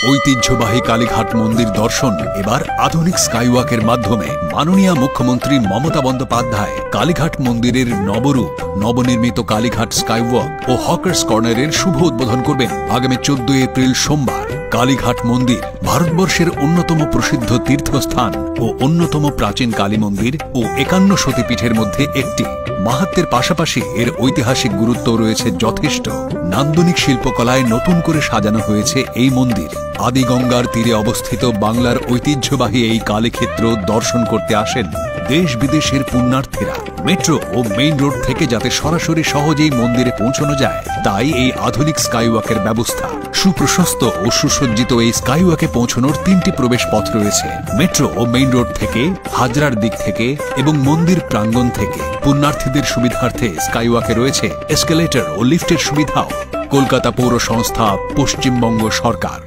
ঐতিহ্যবাহী কালীঘাট মন্দির দর্শন এবার আধুনিক স্কাইওয়াকের মাধ্যমে মাননীয় মুখ্যমন্ত্রী মমতা বন্দ্যোপাধ্যায় কালীঘাট মন্দিরের নবরূপ নবনির্মিত কালীঘাট স্কাইওয়াক ও হকার্স কর্নারের শুভ উদ্বোধন করবেন আগামী 14 এপ্রিল সোমবার। কালীঘাট মন্দির ভারতবর্ষের অন্যতম প্রসিদ্ধ তীর্থস্থান ও অন্যতম প্রাচীন কালী মন্দির ও 51 সতীপীঠের মধ্যে একটি। মাহাত্ম্যের পাশাপাশি এর ঐতিহাসিক গুরুত্ব রয়েছে যথেষ্ট। নান্দনিক শিল্পকলায় নতুন করে সাজানো হয়েছে এই মন্দির। আদি গঙ্গার তীরে অবস্থিত বাংলার ঐতিহ্যবাহী এই কালীক্ষেত্র দর্শন করতে আসেন দেশ বিদেশের পুণ্যার্থীরা। মেট্রো ও মেইন রোড থেকে যাতে সরাসরি সহজেই মন্দিরে পৌঁছানো যায়, তাই এই আধুনিক স্কাইওয়াকের ব্যবস্থা। সুপ্রশস্ত ও সুসজ্জিত এই স্কাইওয়াকে পৌঁছানোর 3টি প্রবেশ পথ রয়েছে, মেট্রো ও মেইন রোড থেকে, হাজরার দিক থেকে এবং মন্দির প্রাঙ্গণ থেকে। পুণ্যার্থীদের সুবিধার্থে স্কাইওয়াকে রয়েছে এসকেলেটর ও লিফটের সুবিধাও। কলকাতা পৌর সংস্থা, পশ্চিমবঙ্গ সরকার।